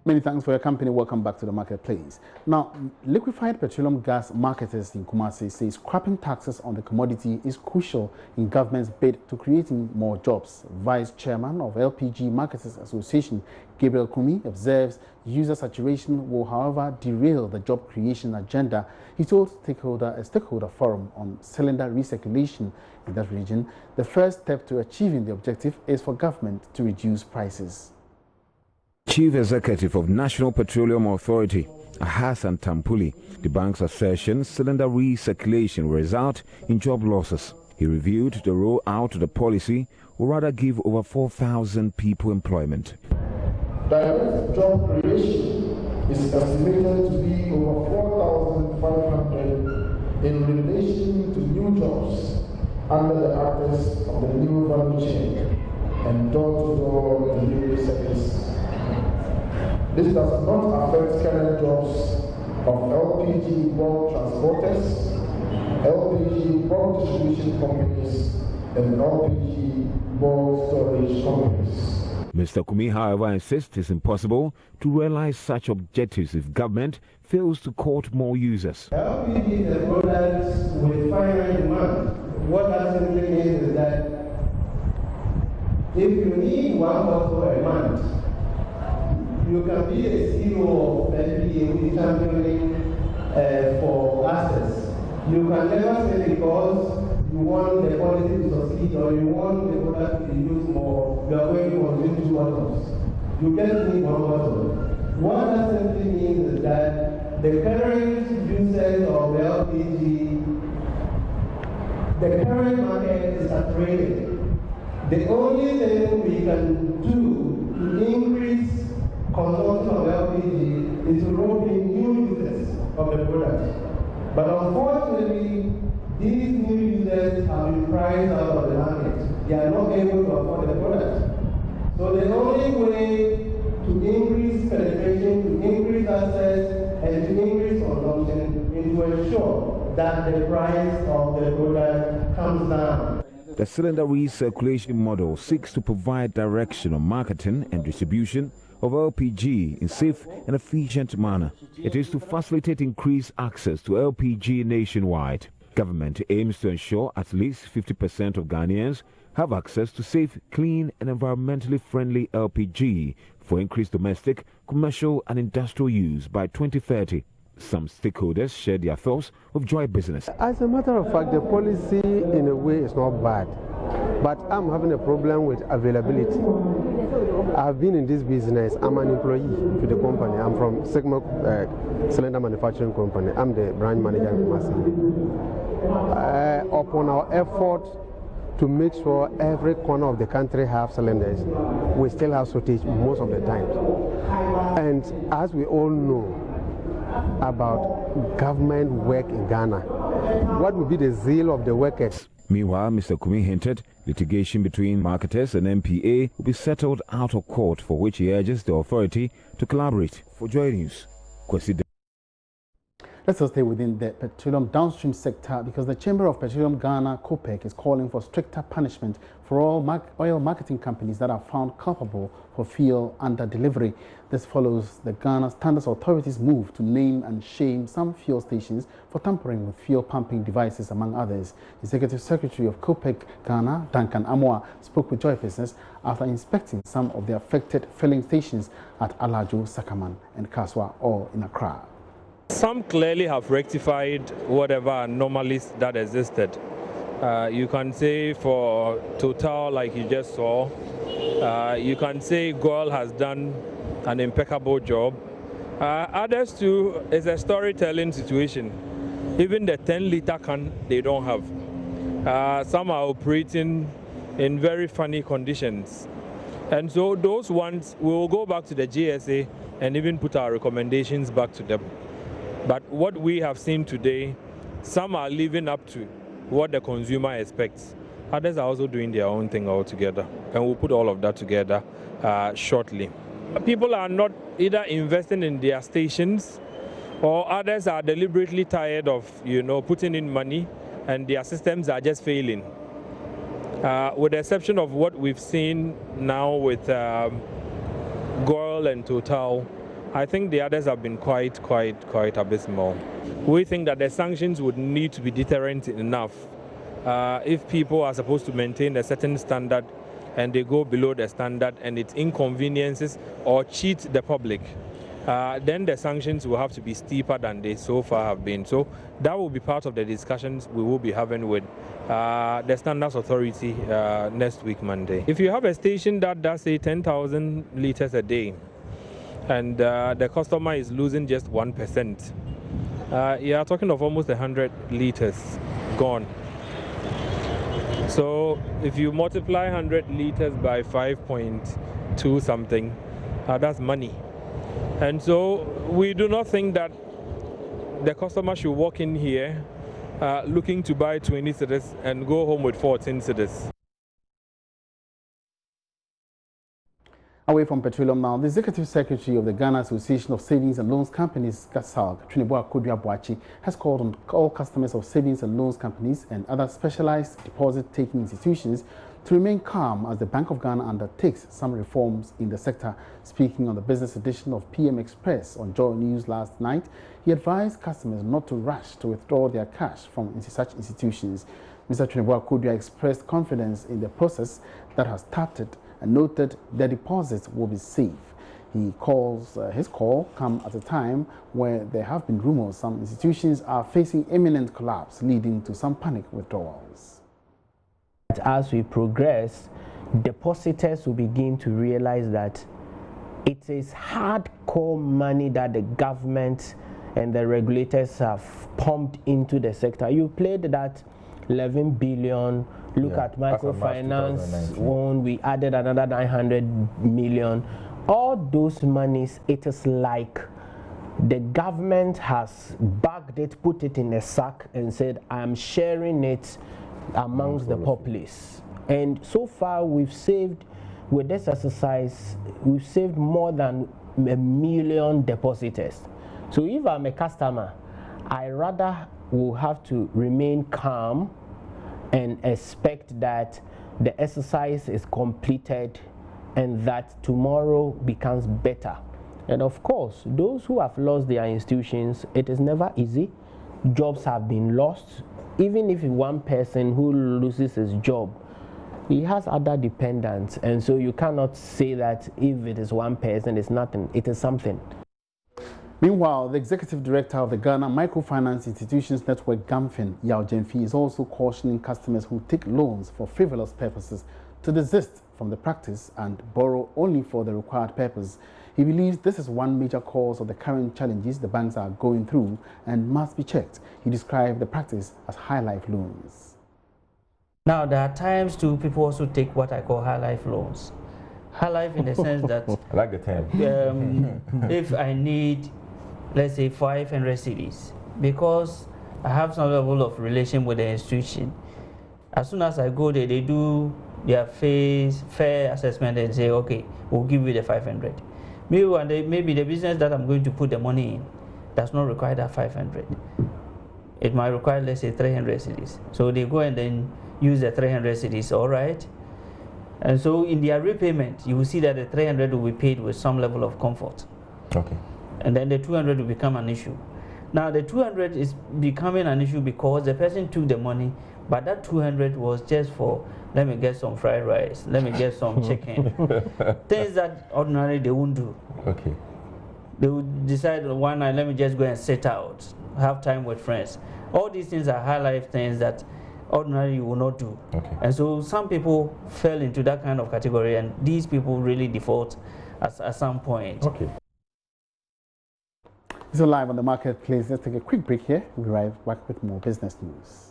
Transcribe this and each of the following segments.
Many thanks for your company. Welcome back to the marketplace. Now, liquefied petroleum gas marketers in Kumasi say scrapping taxes on the commodity is crucial in government's bid to creating more jobs. Vice Chairman of LPG Marketers Association, Gabriel Kumi, observes user saturation will, however, derail the job creation agenda. He told a stakeholder forum on cylinder recirculation in that region, the first step to achieving the objective is for government to reduce prices. Chief Executive of National Petroleum Authority, Hassan Tampuli, the bank's assertion cylinder recirculation will result in job losses. He reviewed the rollout of the policy will rather give over 4,000 people employment. Direct job creation is estimated to be over 4,500 in relation to new jobs under the actors of the new value chain and door-to-door delivery service. This does not affect current jobs of LPG bulk transporters, LPG bulk distribution companies, and LPG bulk storage companies. Mr. Kumi, however, insists it's impossible to realize such objectives if government fails to court more users. LPG is a product with finite demand. What that simply means is that if you need one bottle a month, you can be a CEO of LPG who is championing for access. You can never say because you want the quality to succeed or you want the product to be used more, you are going to consume 2 bottles. You just need 1 bottle. What that simply means is that the current users of the LPG, the current market is saturated. The only thing we can do to increase consumption of LPG is to rope in new users of the product. But unfortunately, these new users have been priced out of the market. They are not able to afford the product. So the only way to increase penetration, to increase access, and to increase consumption is to ensure that the price of the product comes down. The cylinder recirculation model seeks to provide direction on marketing and distribution of LPG in safe and efficient manner. It is to facilitate increased access to LPG nationwide. Government aims to ensure at least 50% of Ghanaians have access to safe, clean and environmentally friendly LPG for increased domestic, commercial and industrial use by 2030. Some stakeholders share their thoughts of Joy Business. As a matter of fact, the policy in a way is not bad, but I'm having a problem with availability. I've been in this business. I'm an employee to the company. I'm from Sigma Cylinder Manufacturing Company. I'm the branch manager in Kumasi. Upon our effort to make sure every corner of the country have cylinders, we still have shortage most of the time. And as we all know about government work in Ghana, what would be the zeal of the workers? Meanwhile, Mr. Kumi hinted litigation between marketers and MPA will be settled out of court, for which he urges the authority to collaborate. For JoyNews, Kwesi. Let's stay within the petroleum downstream sector because the Chamber of Petroleum Ghana, COPIC, is calling for stricter punishment for all oil marketing companies that are found culpable for fuel under delivery. This follows the Ghana Standards Authority's move to name and shame some fuel stations for tampering with fuel pumping devices, among others. Executive Secretary of COPIC Ghana, Duncan Amoa, spoke with Joy Business after inspecting some of the affected filling stations at Alajo, Sakaman and Kaswa, all in Accra. Some clearly have rectified whatever anomalies that existed. You can say for Total, like you just saw, you can say Goil has done an impeccable job. Others too, is a storytelling situation. Even the 10-liter can, they don't have. Some are operating in very funny conditions. And so those ones, we will go back to the GSA and even put our recommendations back to them. But what we have seen today, some are living up to what the consumer expects. Others are also doing their own thing altogether. And we'll put all of that together shortly. People are not either investing in their stations, or others are deliberately tired of, putting in money, and their systems are just failing. With the exception of what we've seen now with Goil and Total, I think the others have been quite abysmal. We think that the sanctions would need to be deterrent enough. If people are supposed to maintain a certain standard and they go below the standard and it inconveniences or cheats the public, then the sanctions will have to be steeper than they so far have been. So that will be part of the discussions we will be having with the Standards Authority next week, Monday. If you have a station that does say 10,000 liters a day and the customer is losing just 1%, you are talking of almost 100 liters gone. So if you multiply 100 liters by 5.2 something, that's money. And so we do not think that the customer should walk in here looking to buy 20 cedis and go home with 14 cedis. Away from petroleum now, the Executive Secretary of the Ghana Association of Savings and Loans Companies, GASALG, Trinibua Kodua-Boakye, has called on all customers of savings and loans companies and other specialized deposit-taking institutions to remain calm as the Bank of Ghana undertakes some reforms in the sector. Speaking on the business edition of PM Express on JoyNews last night, he advised customers not to rush to withdraw their cash from such institutions. Mr. Trinibua Kodua expressed confidence in the process that has started and noted their deposits will be safe. He calls his call come at a time where there have been rumors some institutions are facing imminent collapse, leading to some panic withdrawals. As we progress, depositors will begin to realize that it is hardcore money that the government and the regulators have pumped into the sector. You played that 11 billion. Look at microfinance one, we added another 900 million. All those monies, it is like the government has bagged it, put it in a sack and said, I'm sharing it amongst the populace. And so far we've saved, with this exercise, we've saved more than 1 million depositors. So if I'm a customer, I rather will have to remain calm and expect that the exercise is completed and that tomorrow becomes better. And of course, those who have lost their institutions, it is never easy. Jobs have been lost. Even if one person who loses his job, he has other dependents, and so you cannot say that if it is one person, it's nothing, it is something. Meanwhile, the Executive Director of the Ghana Microfinance Institutions Network, GAMFIN, Yao Jenfi, is also cautioning customers who take loans for frivolous purposes to desist from the practice and borrow only for the required purpose. He believes this is one major cause of the current challenges the banks are going through and must be checked. He described the practice as high-life loans. Now, there are times too people also take what I call high-life loans. High-life in the sense that I like the term. If I need, let's say, 500 cedis, because I have some level of relation with the institution, as soon as I go there, they do their fair assessment and say, okay, we'll give you the 500. Maybe the business that I'm going to put the money in does not require that 500. It might require, let's say, 300 cedis. So they go and then use the 300 cedis, all right? And so in their repayment, you will see that the 300 will be paid with some level of comfort. Okay. And then the 200 will become an issue. Now the 200 is becoming an issue because the person took the money, but that 200 was just for, let me get some fried rice, let me get some chicken. Things that ordinarily they won't do. Okay. They would decide one night, let me just go and sit out, have time with friends. All these things are high life things that ordinarily you will not do. Okay. And so some people fell into that kind of category, and these people really default at some point. Okay. So live on the marketplace, let's take a quick break here. We'll be right back with more business news.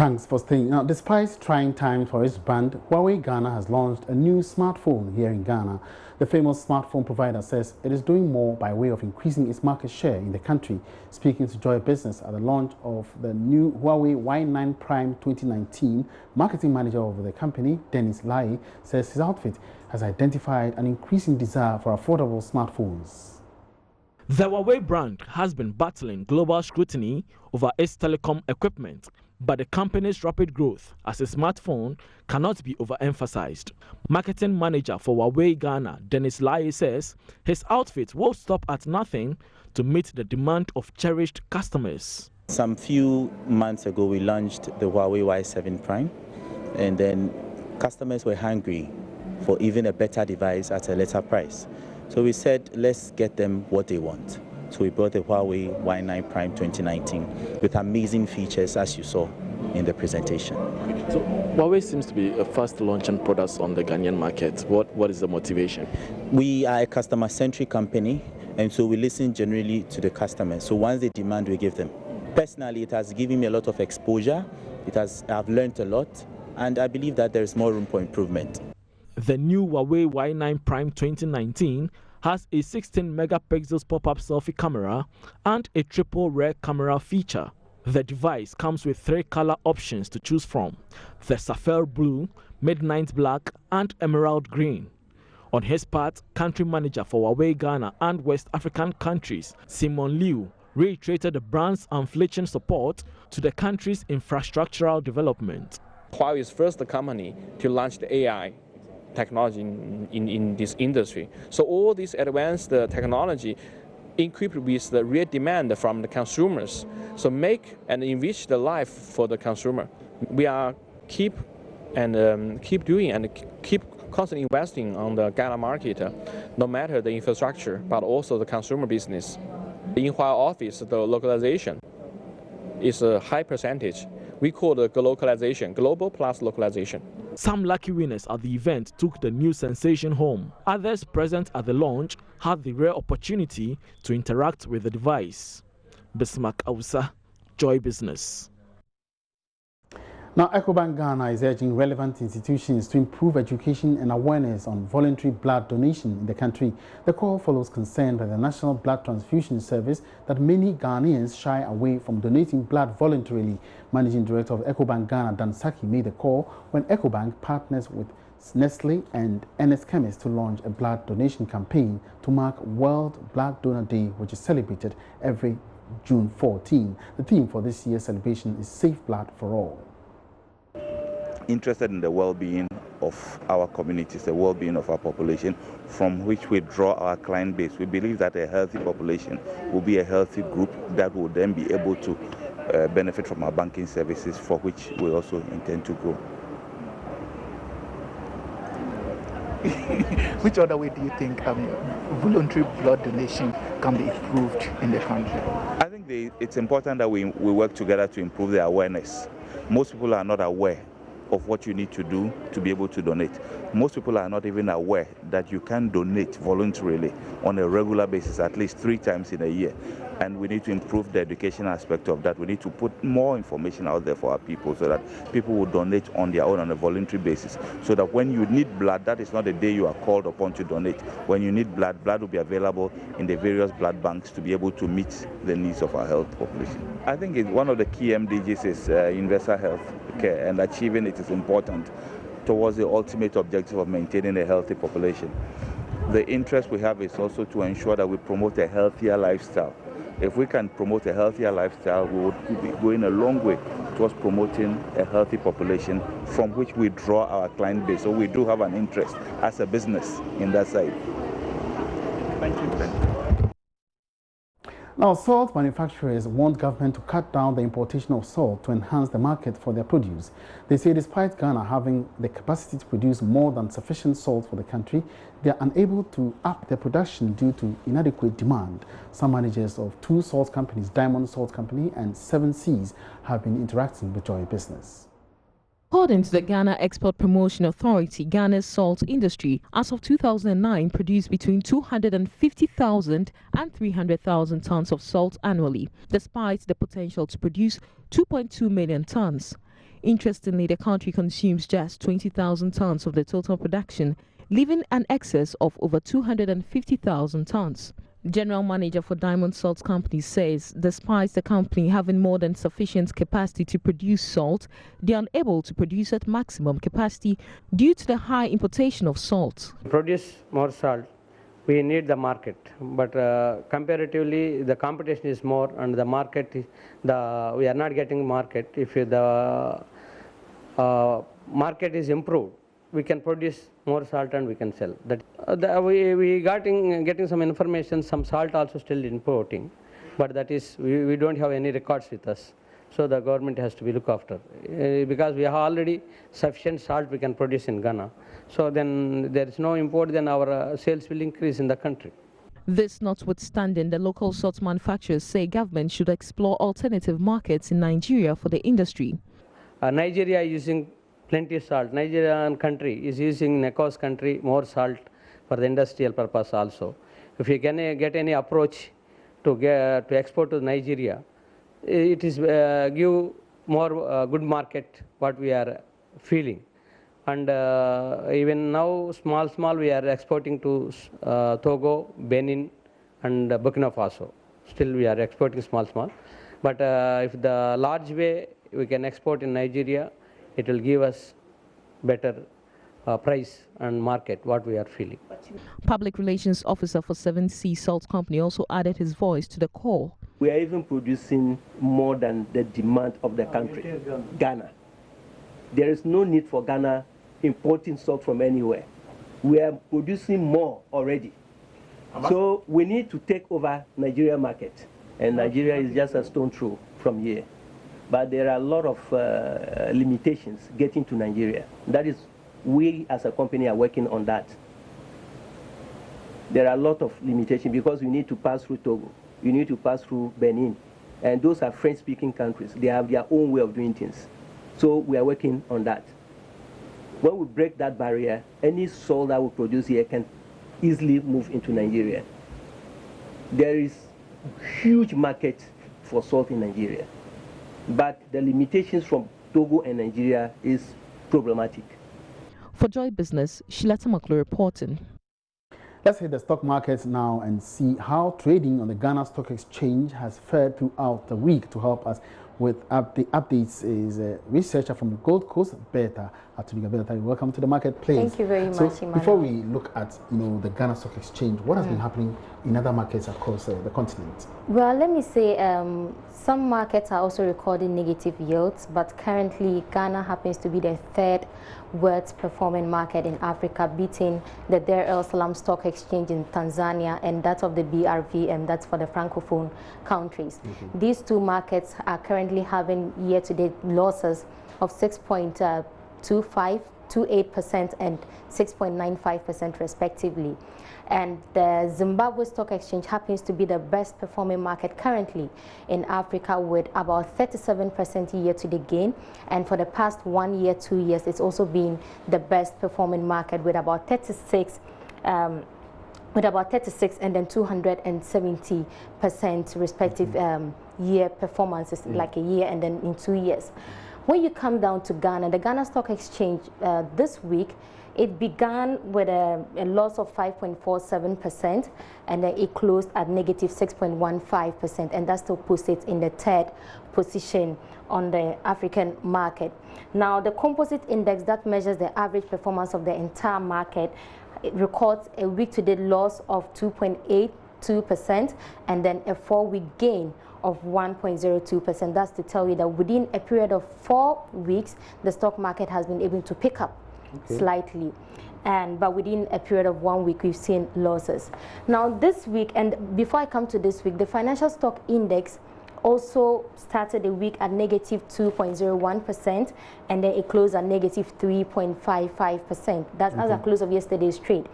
Thanks for staying. Now, despite trying times for its brand, Huawei Ghana has launched a new smartphone here in Ghana. The famous smartphone provider says it is doing more by way of increasing its market share in the country. Speaking to Joy Business at the launch of the new Huawei Y9 Prime 2019, marketing manager of the company, Dennis Lai, says his outfit has identified an increasing desire for affordable smartphones. The Huawei brand has been battling global scrutiny over its telecom equipment, but the company's rapid growth as a smartphone cannot be overemphasized. Marketing manager for Huawei Ghana, Dennis Lai, says his outfit will stop at nothing to meet the demand of cherished customers. Some few months ago, we launched the Huawei Y7 Prime, and then customers were hungry for even a better device at a lesser price. So we said, let's get them what they want. So we brought the Huawei Y9 Prime 2019 with amazing features, as you saw in the presentation. So Huawei seems to be a fast launching products on the Ghanaian market. What is the motivation? We are a customer-centric company, and so we listen generally to the customers. So once they demand, we give them. Personally, it has given me a lot of exposure. I've learned a lot, and I believe that there is more room for improvement. The new Huawei Y9 Prime 2019 has a 16 megapixels pop-up selfie camera and a triple rear camera feature. The device comes with 3 color options to choose from: the sapphire blue, midnight black, and emerald green. On his part, country manager for Huawei Ghana and West African countries, Simon Liu, reiterated the brand's unflinching support to the country's infrastructural development. Huawei is first company to launch the AI technology in this industry. So all this advanced technology equipped with the real demand from the consumers. So make and enrich the life for the consumer. We are keep doing and keep constantly investing on the Ghana market, no matter the infrastructure, but also the consumer business. In Huawei office, the localization is a high percentage. We call it localization, global plus localization. Some lucky winners at the event took the new sensation home. Others present at the launch had the rare opportunity to interact with the device. Bismarck Ausa, Joy Business. Now, Ecobank Ghana is urging relevant institutions to improve education and awareness on voluntary blood donation in the country. The call follows concern by the National Blood Transfusion Service that many Ghanaians shy away from donating blood voluntarily. Managing Director of Ecobank Ghana, Dan Saki, made the call when Ecobank partners with Nestle and NS Chemist to launch a blood donation campaign to mark World Blood Donor Day, which is celebrated every June 14. The theme for this year's celebration is Safe Blood for All. Interested in the well-being of our communities, the well-being of our population, from which we draw our client base. We believe that a healthy population will be a healthy group that will then be able to benefit from our banking services, for which we also intend to grow. Which other way do you think voluntary blood donation can be improved in the country? I think it's important that we work together to improve the awareness. Most people are not aware of what you need to do to be able to donate. Most people are not even aware that you can donate voluntarily on a regular basis, at least 3 times in a year. And we need to improve the education aspect of that. We need to put more information out there for our people so that people will donate on their own on a voluntary basis. So that when you need blood, that is not the day you are called upon to donate. When you need blood, blood will be available in the various blood banks to be able to meet the needs of our health population. I think one of the key MDGs is universal health care, and achieving it is important towards the ultimate objective of maintaining a healthy population. The interest we have is also to ensure that we promote a healthier lifestyle. If we can promote a healthier lifestyle, we would be going a long way towards promoting a healthy population from which we draw our client base. So we do have an interest as a business in that side. Thank you. Now, salt manufacturers want government to cut down the importation of salt to enhance the market for their produce. They say despite Ghana having the capacity to produce more than sufficient salt for the country, they are unable to up their production due to inadequate demand. Some managers of 2 salt companies, Diamond Salt Company and 7 Seas, have been interacting with Joy Business. According to the Ghana Export Promotion Authority, Ghana's salt industry, as of 2009, produced between 250,000 and 300,000 tons of salt annually, despite the potential to produce 2.2 million tons. Interestingly, the country consumes just 20,000 tons of the total production, leaving an excess of over 250,000 tons. General Manager for Diamond Salt Company says despite the company having more than sufficient capacity to produce salt, they are unable to produce at maximum capacity due to the high importation of salt. Produce more salt, we need the market, but comparatively the competition is more and the market, we are not getting market. If the market is improved, we can produce more salt and we can sell. We getting some information, some salt also still importing, but that is we don't have any records with us. So the government has to be looked after because we have already sufficient salt we can produce in Ghana. So then there is no import, then our sales will increase in the country. This notwithstanding, the local salt manufacturers say government should explore alternative markets in Nigeria for the industry. Nigeria is using plenty of salt. Nigerian country is using Necos country more salt for the industrial purpose also. If you can get any approach to export to Nigeria, it is give more good market what we are feeling. And even now small we are exporting to Togo, Benin and Burkina Faso. Still we are exporting small. But if the large way we can export in Nigeria, it will give us better price and market what we are feeling. Public Relations Officer for 7C Salt Company also added his voice to the call. We are even producing more than the demand of the country, Ghana. There is no need for Ghana importing salt from anywhere. We are producing more already. So we need to take over Nigeria market. And Nigeria is just a stone throw from here. But there are a lot of limitations getting to Nigeria. That is, we as a company are working on that. There are a lot of limitations because you need to pass through Togo, you need to pass through Benin, and those are French-speaking countries. They have their own way of doing things. So we are working on that. When we break that barrier, any salt that we produce here can easily move into Nigeria. There is huge market for salt in Nigeria. But the limitations from Togo and Nigeria is problematic. For Joy Business, Sheila Tamaklo reporting. Let's hit the stock markets now and see how trading on the Ghana Stock Exchange has fared throughout the week. To help us with the updates is a researcher from Gold Coast, Bertha Atubiga. Bertha, welcome to the marketplace. Thank you very much, Emmanuel. Before we look at the Ghana Stock Exchange, what has been happening in other markets across the continent? Well, let me say some markets are also recording negative yields, but currently Ghana happens to be the third worst performing market in Africa, beating the Dar es Salaam Stock Exchange in Tanzania and that of the BRVM, that's for the Francophone countries. These two markets are currently having year-to-date losses of 6.28% and 6.95% respectively. And the Zimbabwe Stock Exchange happens to be the best performing market currently in Africa with about 37% year-to-date gain. And for the past 1 year, 2 years, it's also been the best performing market with about 36 and then 270% respective year performances, like a year and then in 2 years. When you come down to Ghana, the Ghana Stock Exchange this week, it began with a loss of 5.47% and then it closed at negative 6.15%, and that still puts it in the third position on the African market. Now, the composite index that measures the average performance of the entire market, it records a week-to-date loss of 2.82% and then a 4-week gain of 1.02%. That's to tell you that within a period of 4 weeks, the stock market has been able to pick up slightly, but within a period of 1 week we've seen losses. Now this week, and before I come to this week, the financial stock index also started the week at negative 2.01% and then it closed at negative 3.55%. That's as a close of yesterday's trade.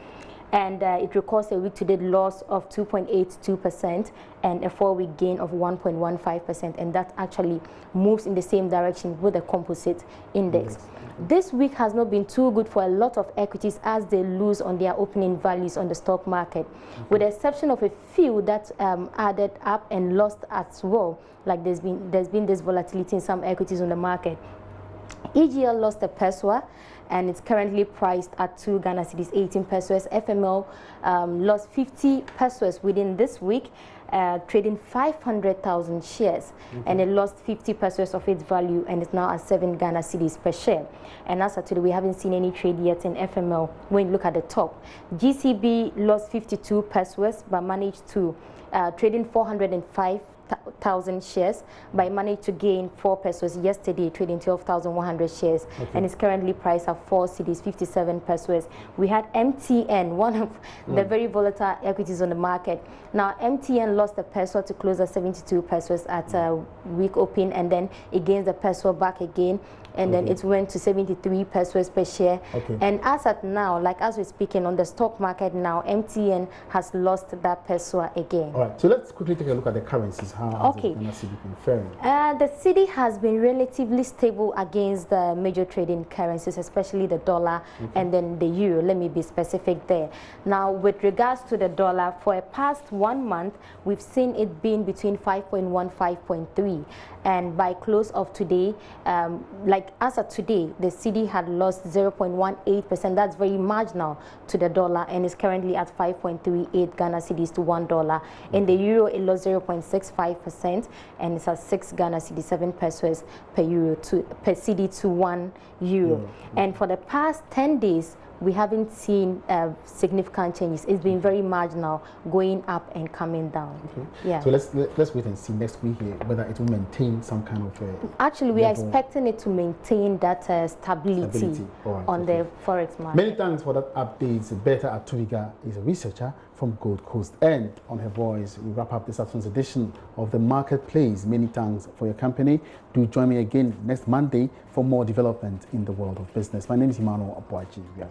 And it records a week-to-date loss of 2.82% and a 4-week gain of 1.15%, and that actually moves in the same direction with the composite index. This week has not been too good for a lot of equities as they lose on their opening values on the stock market, with the exception of a few that added up and lost as well. Like there's been this volatility in some equities on the market. EGL lost a peso and it's currently priced at 2 Ghana cedis 18 pesos. FML lost 50 pesos within this week, trading 500,000 shares, and it lost 50 pesos of its value and is now at 7 Ghana cedis per share. And as of today, we haven't seen any trade yet in FML. When you look at the top, GCB lost 52 pesos but managed to trading 405,000 shares, but I managed to gain 4 pesos yesterday, trading 12,100 shares, and it's currently priced at 4 cedis 57 pesos. We had MTN, one of the very volatile equities on the market. Now MTN lost a peso to close at 72 pesos at week open, and then it gains the peso back again, and then it went to 73 pesos per share. And as at now, like as we're speaking on the stock market now, MTN has lost that peso again. All right, so let's quickly take a look at the currencies. How has the Ghana cedi been faring? The cedi has been relatively stable against the major trading currencies, especially the dollar and then the euro. Let me be specific there. Now, with regards to the dollar, for a past 1 month, we've seen it being between 5.1, 5.3. And by close of today, like as of today, the cedi had lost 0.18%. That's very marginal to the dollar, and is currently at 5.38 Ghana cedis to $1. In the euro, it lost 0.65%, and it's at 6 Ghana cedis 7 pesos per cedi to 1 euro. And for the past 10 days, we haven't seen significant changes. It's been very marginal, going up and coming down. Yeah. So let's wait and see next week whether it will maintain some kind of. Actually, we are expecting it to maintain that stability on the forex market. Many thanks for that update. Berta Atubiga is a researcher from Gold Coast, and on her voice, we wrap up this afternoon's edition of the Marketplace. Many thanks for your company. Do join me again next Monday for more development in the world of business. My name is Emmanuel Abuaji. We are